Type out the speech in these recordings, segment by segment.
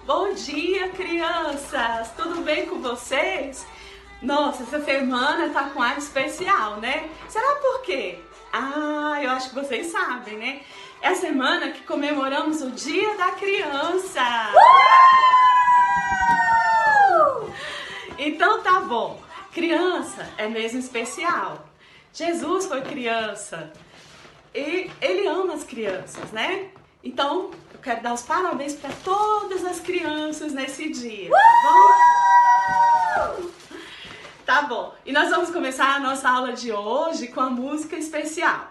Bom dia, crianças! Tudo bem com vocês? Nossa, essa semana tá com ar especial, né? Será por quê? Eu acho que vocês sabem, né? É a semana que comemoramos o Dia da Criança! Então tá bom, criança é mesmo especial. Jesus foi criança e Ele ama as crianças, né? Então eu quero dar os parabéns para todas as crianças nesse dia, tá bom? Tá bom, e nós vamos começar a nossa aula de hoje com a música especial.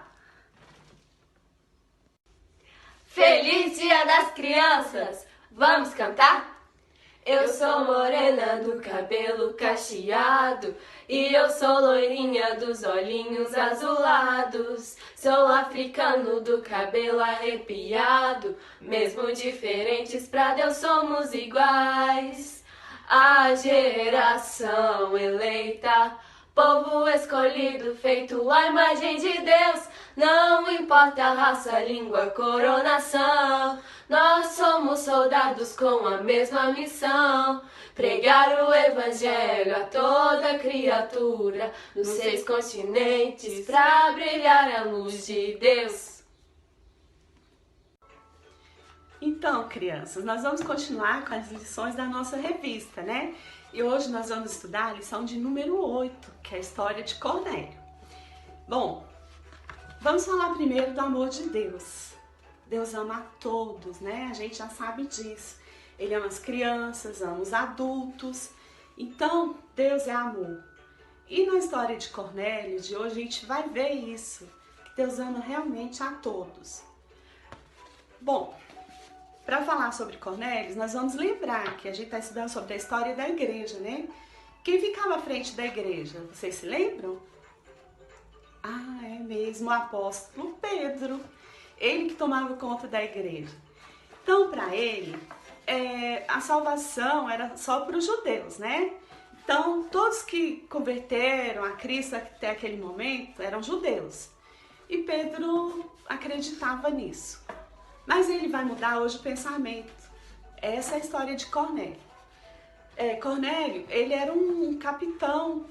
Feliz Dia das Crianças! Vamos cantar? Eu sou morena do cabelo cacheado e eu sou loirinha dos olhinhos azulados. Sou africano do cabelo arrepiado, mesmo diferentes pra Deus somos iguais. A geração eleita, povo escolhido, feito à imagem de Deus. Não importa a raça, língua, coronação, nós somos soldados com a mesma missão. Pregar o evangelho a toda criatura, nos 6 continentes, pra brilhar a luz de Deus. Então, crianças, nós vamos continuar com as lições da nossa revista, né? E hoje nós vamos estudar a lição de número 8, que é a história de Cornélio. Bom, vamos falar primeiro do amor de Deus. Deus ama a todos, né? A gente já sabe disso. Ele ama as crianças, ama os adultos. Então, Deus é amor. E na história de Cornélio de hoje a gente vai ver isso, que Deus ama realmente a todos. Bom, para falar sobre Cornélio, nós vamos lembrar que a gente está estudando sobre a história da igreja, né? Quem ficava à frente da igreja, vocês se lembram? É mesmo, o apóstolo Pedro. Ele que tomava conta da igreja. Então, para ele, a salvação era só para os judeus, né? Então, todos que converteram a Cristo até aquele momento eram judeus. E Pedro acreditava nisso. Mas ele vai mudar hoje o pensamento. Essa é a história de Cornélio. Cornélio, ele era um capitão,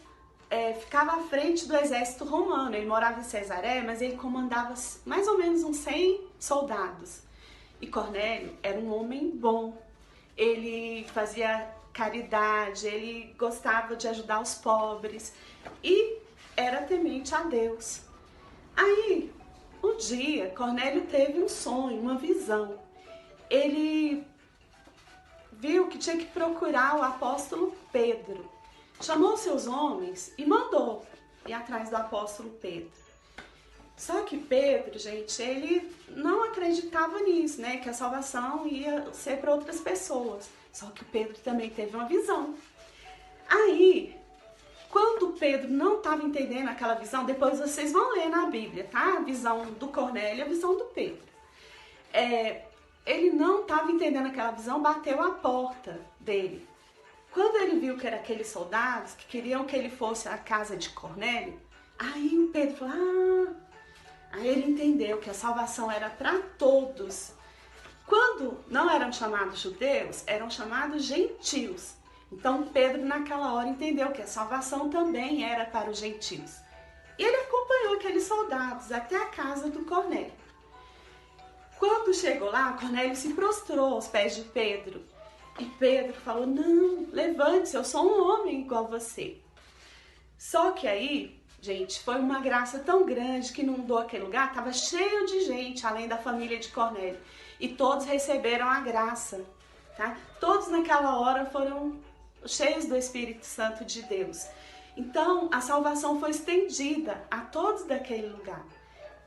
ficava à frente do exército romano. Ele morava em Cesareia, mas ele comandava mais ou menos uns 100 soldados. E Cornélio era um homem bom. Ele fazia caridade, ele gostava de ajudar os pobres e era temente a Deus. Aí, um dia, Cornélio teve um sonho, uma visão. Ele viu que tinha que procurar o apóstolo Pedro. Chamou seus homens e mandou ir atrás do apóstolo Pedro. Só que Pedro, gente, ele não acreditava nisso, né? Que a salvação ia ser para outras pessoas. Só que Pedro também teve uma visão. Aí, quando Pedro não estava entendendo aquela visão, depois vocês vão ler na Bíblia, tá? A visão do Cornélio e a visão do Pedro. Ele não estava entendendo aquela visão, bateu a porta dele. Quando ele viu que eram aqueles soldados que queriam que ele fosse à casa de Cornélio, aí o Pedro falou, aí ele entendeu que a salvação era para todos. Quando não eram chamados judeus, eram chamados gentios. Então Pedro naquela hora entendeu que a salvação também era para os gentios. E ele acompanhou aqueles soldados até a casa do Cornélio. Quando chegou lá, Cornélio se prostrou aos pés de Pedro. E Pedro falou, não, levante-se, eu sou um homem igual a você. Só que aí, gente, foi uma graça tão grande que inundou aquele lugar, estava cheio de gente, além da família de Cornélio. E todos receberam a graça, tá? Todos naquela hora foram cheios do Espírito Santo de Deus. Então, a salvação foi estendida a todos daquele lugar.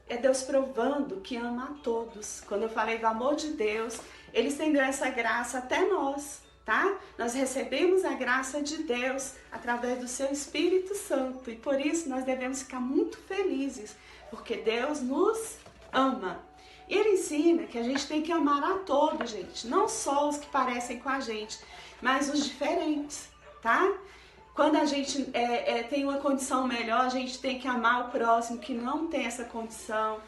É Deus provando que ama a todos. Quando eu falei do amor de Deus, Ele estendeu essa graça até nós, tá? Nós recebemos a graça de Deus através do seu Espírito Santo. E por isso nós devemos ficar muito felizes, porque Deus nos ama. E Ele ensina que a gente tem que amar a todos, gente. Não só os que parecem com a gente, mas os diferentes, tá? Quando a gente tem uma condição melhor, a gente tem que amar o próximo que não tem essa condição.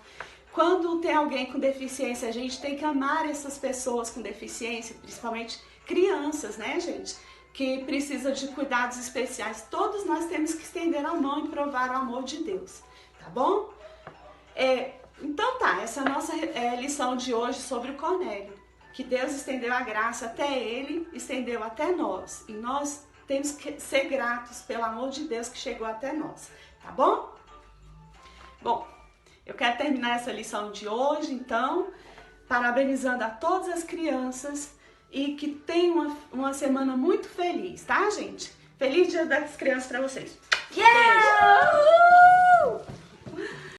Quando tem alguém com deficiência, a gente tem que amar essas pessoas com deficiência, principalmente crianças, né, gente? Que precisam de cuidados especiais. Todos nós temos que estender a mão e provar o amor de Deus, tá bom? Então tá, essa é a nossa lição de hoje sobre o Cornélio. Que Deus estendeu a graça até ele, estendeu até nós. E nós temos que ser gratos pelo amor de Deus que chegou até nós, tá bom? Bom, eu quero terminar essa lição de hoje, então, parabenizando a todas as crianças e que tenham uma semana muito feliz, tá, gente? Feliz Dia das Crianças para vocês! Yeah! Uhul!